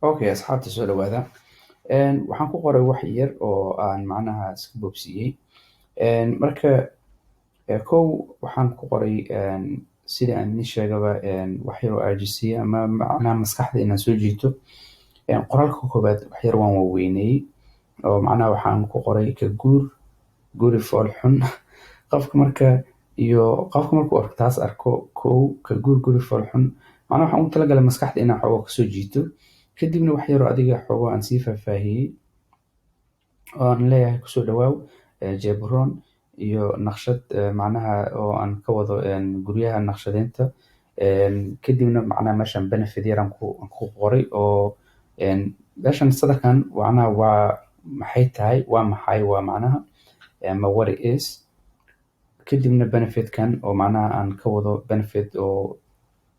Okay, asxaabta soo dhawaada. Waxaan ku qoray wax yar oo aan macnaha iska boobsiiyey. Marka kow waxaan ku qoray sida aan idin sheegaba wax yar oo aajisiya ama macnaha maskaxda inaan soo jiito. Qoraalka koowaad wax yar waan waaweyneyey oo macnaha waxaan ku qoray ka guur guri fool xun qofka marka qofka markuu taas arko kow ka guur guri fool xun macnaha waxaan u talagalay maskaxda inaan xoogo kasoo jiito kadibna wax yaroo adiga xoogo aan sii faahfaahiyey oo aan leeyahay kusoo dhawaaw jeebroon iyo naqshad macnaha oo aan ka wado guryaha naqshadeynta. Kadibna macnaha meeshan benefit yar aan ku qoray oo meeshan sadarkan macnaha waa maxay tahay waa maxay waa macnaha ama what it is. Kadibna benefitkan oo macnaha aan ka wado benefit oo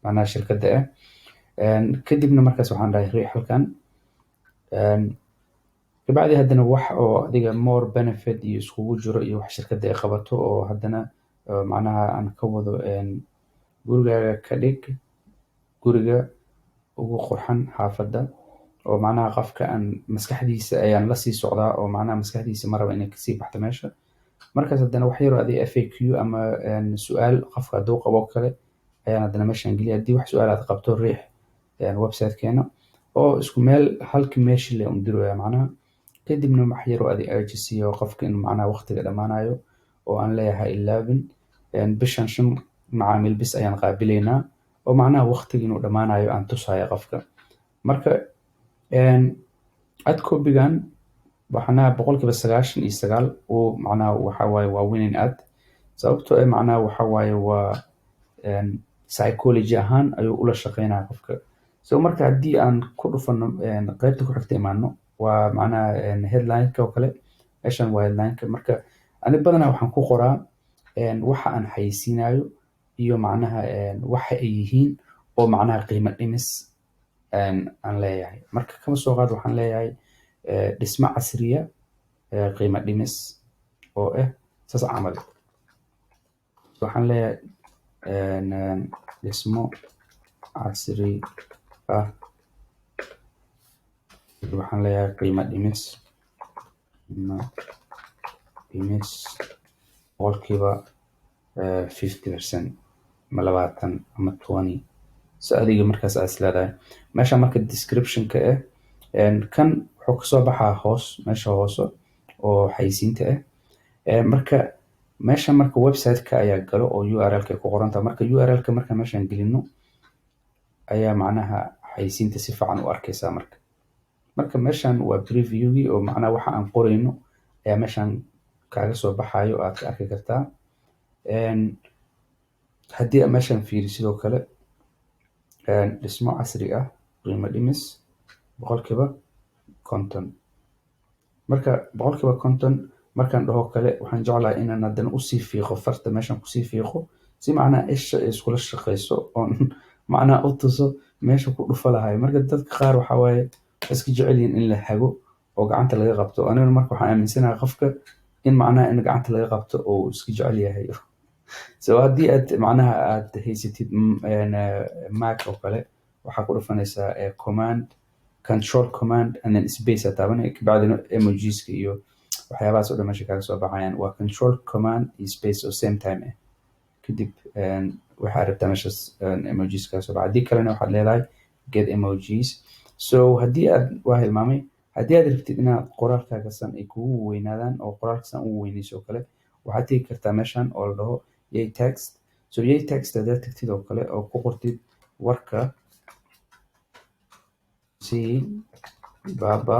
macnaha shirkadda ah. Kadibna markaas waxaan dhahay riix halkan. Kabacdi haddana wax oo adiga more benefit iyo iskugu jiro iyo wax shirkadda ay qabato oo haddana macnaha aan ka wado gurigaaga ka dhig guriga ugu qurxan xaafadda oo macnaha qofka aan maskaxdiisa ayaan la sii socdaa oo macnaha maskaxdiisa ma raba inay kasii baxdo meesha. Markaas haddana wax yaroo adiga FAQ ama su-aal qofka hadduu qabo kale ayaan haddana meeshan geliya haddii wax su-aal aad qabto riix websitekeena oo isku meel halkii meeshii le undiraya macnaha. Kadibna wax yaroo adiga aajisiya oo qofka in macnaha waqtiga dhammaanayo oo aan leeyahay 11 bishan 5 macaamiil bis ayaan qaabilaynaa oo macnaha waqtiga inuu dhammaanayo aan tusaya qofka. Marka ad copygan waxana 99% uu macnaha waxa waaye waa winning ad sababtoo ah macnaha waxa waaye waa psychology ahaan ayuu ula shaqeynaya qofka. Marka haddii aan ku dhufano qaybta ku xigta imaano waa macnaha headline-ka oo kale meeshan waa headline-ka. Marka ani badanaa waxaan ku qoraa waxa aan xayeysiinayo iyo macnaha waxa ay yihiin oo macnaha qiimo dhimis aan leeyahay. Marka kama soo qaad waxaan leeyahay dhismo casriya qiimo dhimis oo saas camal. Waxaan leeyahay dhismo casri ah waxaan leeyahay qiimo dhimis boqolkiiba 50% ama 20 ama 20 si adiga markaas aad isleedahay. Meesha marka description-ka kan wuxuu kasoo baxaa hoos meesha hoose oo xayeysiinta marka meesha marka website-ka ayaa galo oo URL-ka ku qoran tahay. Marka URL-ka marka meeshan gelino ayaa macnaha xayeysiinta si fiican u arkaysaa. Marka meeshan waa preview-gii oo macnaha waxa aan qorayno ayaa meeshan kaaga soo baxayo aad ka arki kartaa. Haddii aad meeshan fiiriso sidoo kale dhismo casri ah qiimo dhimis boqolkiiba 50. Marka boqolkiiba 50 markaan dhaho kale waxaan jeclahay inaan haddana usii fiiqo farta meeshan kusii fiiqo si macnaha isha ay iskula shaqeyso oon macnaha u tuso meesha ku dhufa lahay. Marka dadka qaar waxa waaye iska jecel yihiin in la hago oo gacanta laga qabto. Aniguna marka waxaan aaminsanahay qofka in macnaha in gacanta laga qabto oo iska jecel yahay. Haddii aad macnaha aad haysatid Mac oo kale waxaa ku dhufanaysaa control command and then space aad taabanay kabacdina emojiska iyo waxyaabahaas oo dhan meesha kaaga soo baxayaan. Waa control command iyo space oo same time kadib waxaad rabtaa meeshaas emojis kaaga soo baxa. Haddii kalena waxaad leedahay get emojis. Haddii aad waa hilmaamay haddii aad rabtid inaad qoraalkaaga san ay kugu weynaadaan oo qoraalka san ugu weynayso oo kale waxaad tegi kartaa meeshan oo la dhaho yay text. Yay text haddaad tagtid oo kale oo ku qortid warka si baba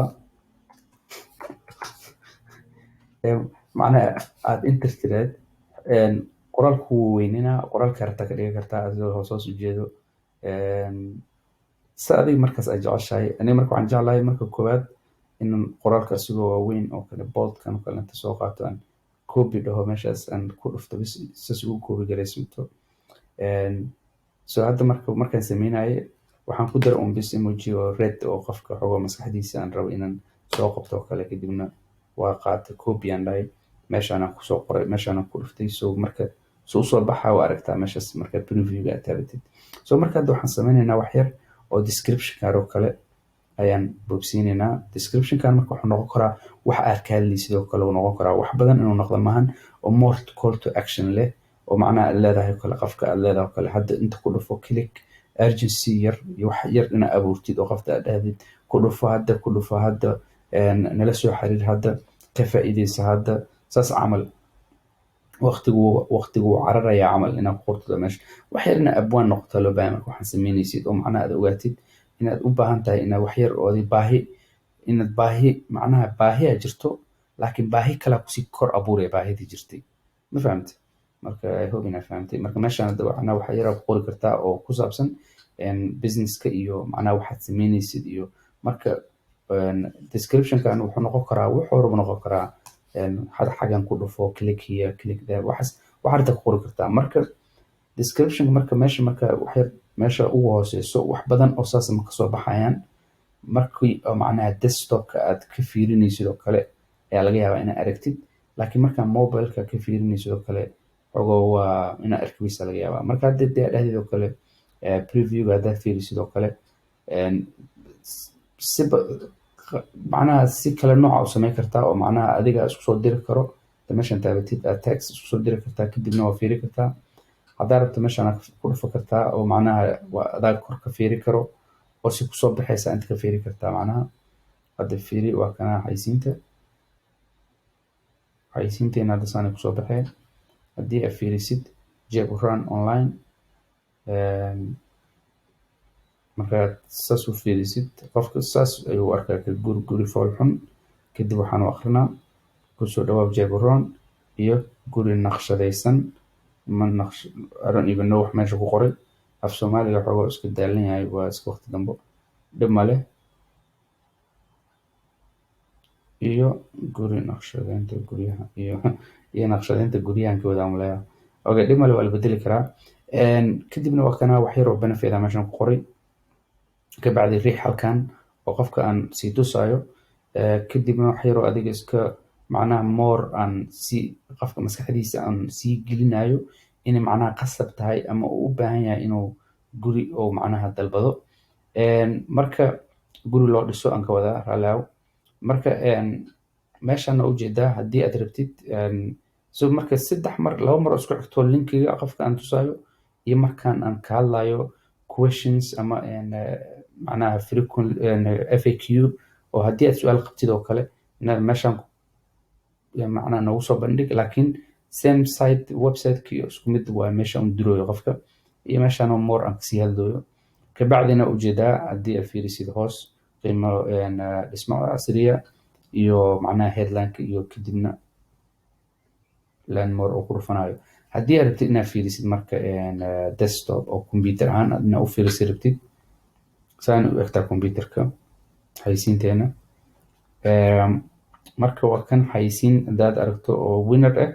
macnaha aad interested qoraalka wuu weynina qoraalka rabtaa ka dhigi kartaa adigoo hoos u jeedo si adiga markaas ay jeceshahay. Aniga marka waxaan jeclahay marka koowaad in qoraalka asigoo waaweyn oo kale boldkan oo kale inta soo qaato aan copy dhaho meeshaas aan ku dhufto bis saas ugu copy garaysanto. Hadda markaan sameynaayo waxaan ku daray bis emoji oo red oo qofka xogo maskaxdiisa aan rabo inaan soo qabto oo kale kadibna waa qaatay copy aan dhahay meeshaan aan kusoo qoray meeshaan aan ku dhuftay. Marka soo baxaa waa aragtaa meeshaas marka preview-ga aad taabatid. Marka hadda waxaan sameynaynaa wax yar oo description-ka oo kale ayaan boobsiinaynaa. Description-kan marka wuxuu noqon karaa wax aad ka hadlaysid sidoo kale uu noqon karaa wax badan inuu noqdo maahan, oo more call to action leh, oo macnaha aad leedahay kale qofka aad leedahay kale hadda inta ku dhufo click urgency yar iyo wax yar inaad abuurtid oo qofta aad dhahdid ku dhufo hadda nala soo xiriir hadda ka faa'iideysa hadda saas camal. waqtigu cararaya camal inaad ku qorto meesha wax yar inaad abwaan noqoto loo baahan marka waxaan sameynaysid oo macnaha aad ogaatid inaad u baahan tahay inaad wax yar oo inaad macnaha baahi aad jirto laakiin baahi kale kusii kor abuuraya baahidii jirtay. Ma fahamtay? Marka I hope inaad fahamtay. Marka meeshaan hadda macnaha wax yar ku qori kartaa oo ku saabsan businesska iyo macnaha waxaad sameynaysid iyo marka description-kan wuxuu noqon karaa wuxuu horba noqon karaa hada xagan ku dhufo click here click there waxaad ku qori kartaa. Marka description marka wax yar meesha ugu hooseyso wax badan oo saas ma kasoo baxayaan markii oo macnaha desktop-ka aad ka fiirinaysid oo kale ayaa laga yaabaa inaad aragtid, laakiin markaa mobile-ka ka fiirinaysid oo kale xogoo waa inaad arki weysaa laga yaabaa. Marka hadda dhahdeed oo kale preview-ga haddaad fiirisid oo kale macnaha si kale nooca u samayn kartaa oo macnaha adiga isku soo diri karo meeshan taabatid aad text isku soo diri kartaa kadibna waa fiiri kartaa. haddaa rabto meeshan ku dhufo kartaa oo macnaha adaa kor ka fiiri karo oo si kusoo baxaysa inta ka fiiri kartaa. macnaha hadda fiiri waa kana xayisiinteena hadda saanay kusoo baxeen. haddii aad fiirisid Jaburaan online markaad saas u fiirisid qofka saas ayuu arkaa ka guri fool xun. kadib waxaan u akrinaa kusoo dhawaab Jaburaan iyo guri naqshadaysan I don't even know wax meesha ku qoray af Soomaaliga xogoo iska daalan yahay waa iska waqti dambo dhib ma leh. iyo guri naqshadaynta guryaha iyo naqshadaynta guryahan ka wada amlaya okay dhib ma leh waa la bedeli karaa. kadibna waa kana wax yar oo benefit ah meeshan ku qoray kabacdi riix halkan oo qofka aan sii tusayo kadibna wax yar oo adiga iska macnaha more aan si qofka maskaxdiisa aan sii gelinayo inay macnaha qasab tahay ama uu u baahan yahay inuu guri oo macnaha dalbado marka guri loo dhiso aan ka wadaa raalaaw. marka meeshaan u jeedaa haddii aad rabtid so marka laba mar oo isku xigto linkiga qofka aan tusayo iyo markaan aan ka hadlayo questions ama macnaha frequent FAQ oo haddii aad su'aal qabtid oo kale inaad meeshaan macnaha noogu soo bandhig laakiin same site website-ki isku mid waa meesha un dirooyo qofka iyo meeshaan more aan kasii hadlayo. kabacdina ujeedaa haddii aad fiirisid hoos qiimo dhismo casriya iyo macnaha headline-ka iyo kadibna landmore oo ku dhufanayo. haddii aad rabtid inaad fiirisid marka desktop oo computer ahaan inaad u fiirisid rabtid saan u egtaa computerka xayisiinteena marka waa kan xayisiin haddaad aragto oo winner ah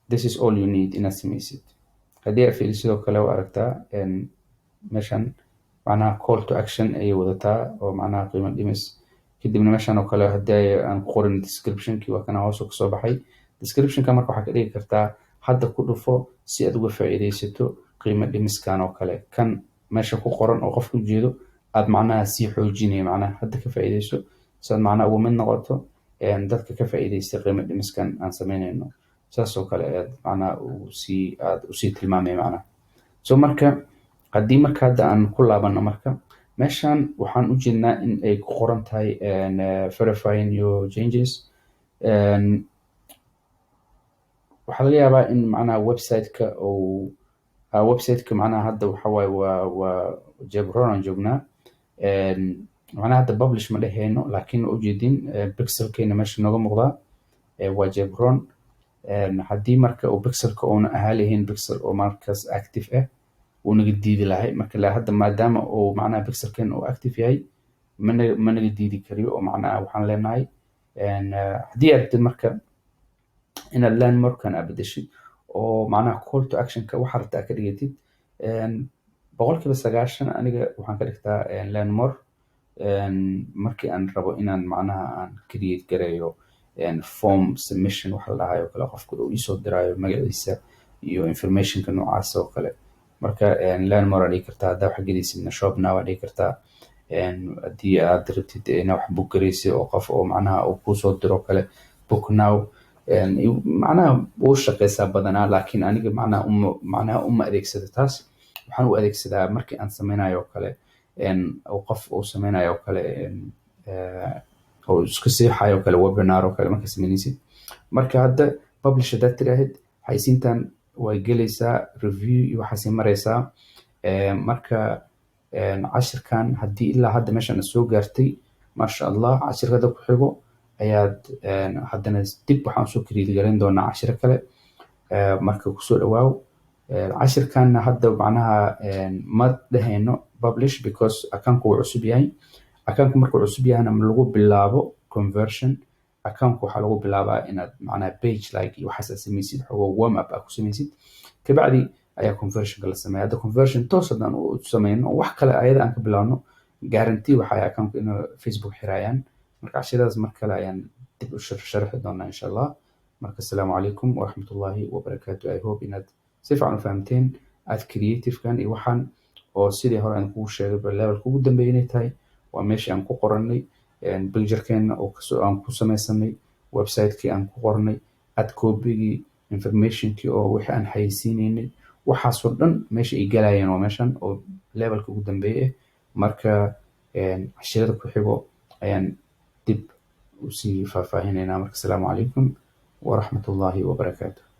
this is all you need inaad samaysid. haddii aad fiirisid oo kale waa aragtaa meeshan macnaha call to action ayay wadataa oo macnaha qiimo dhimis. kadibna meeshan oo kale haddii aan ku qorin description-kii waa kana hoos kasoo baxay. description-ka marka waxaa ka dhigi kartaa hadda ku dhufo si aad uga faa'iidaysato qiimo dhimiskan oo kale kan meesha ku qoran oo qofka ujeedo aad macnaha sii xoojinaya macnaha hadda ka faa'iidayso si aad macnaha uga mid noqoto dadka ka faa'iidaysta qiimo dhimiskan aan sameynayno saas oo kale aad macnaha aad usii tilmaamaya macnaha. so marka haddii marka hadda aan ku laabano marka meeshan waxaan u jeednaa in ay ku qoran tahay verifying your changes. waxaa laga yaabaa in macnaha website-ka macnaha hadda waxa waaye waa Jaburaan aan joognaa macnaha hadda publish ma dhehayno laakiin waa ujeedin pixelkeena meesha nooga muuqdaa waa Jaburaan. haddii marka uu pixelka uuna ahaa lahayn pixel oo markaas active ah wuu naga diidi lahay marka hadda maadaama uu macnaha pixelkeena uu active yahay ma naga diidi kariyo oo macnaha waxaan leenahay haddii aad rabtid marka inaad landmarkan aad bedeshid oo macnaha call to action-ka waxaa rabta aad ka dhigatid 90% aniga waxaan ka dhigtaa landmark markii aan rabo inaan macnaha aan create gareeyo form submission waxa la dhahayo kale qofka uu isoo diraayo magaciisa iyo informationka noocaas oo kale marka landmark aad dhigi kartaa haddaa wax gelaysidna shop now aad dhigi kartaa haddii aad rabtid inaad wax book garaysid oo qof oo macnaha uu kusoo diro kale book now macnaha wuu shaqeysaa badanaa, laakiin aniga macnaha uma adeegsado taas. waxaan u adeegsadaa markii aan sameynayo kale oo qof uu sameynayo kale oo iska seexayo kale webinar oo kale marka sameynaysid. marka hadda publish hadaad tiraahid xayisiintan way gelaysaa review iyo waxaasay maraysaa. marka cashirkan haddii ilaa hadda meeshan soo gaartay maasha allah, cashirada ku xigo ayaad haddana dib waxaan soo create gareyn doonaa cashiro kale. marka kusoo dhawaaw cashirkanna hadda macnaha ma dhahayno publish because accountku wuu cusub yahay. accountku markuu cusub yahayna lagu bilaabo conversion. accountku waxaa lagu bilaabaa inaad macnaha page like iyo waxaas samaysid, xogoo warm up ku samaysid, kabacdi ayaa conversionka la sameeya. hadda conversion toos haddaan u sameyno wax kale ayada aan ka bilaabno guarantee waxay accountku inuu Facebook xiraayaan. marka cashiradaas mar kale ayaan dib u sharxi doonaa insha allah. marka assalaamu calaykum waraxmatullaahi wabarakaatu. I hope inaad si fiican u fahamteen aad creativekan iyo waxaan oo sidii hore aan kugu sheegay levelka ugu dambeeya inay tahay. waa meeshii aan ku qorannay picturekeena oo aan ku sameysanay, website-kii aan ku qornay, ad copygii, informationkii oo wixii aan xayeysiinaynay, waxaasoo dhan meesha ay galayeen waa meeshan oo levelka ugu dambeeya. marka cashirada ku xigo ayaan dib usii faahfaahinaynaa. marka assalaamu calaykum waraxmatullaahi wabarakaatu.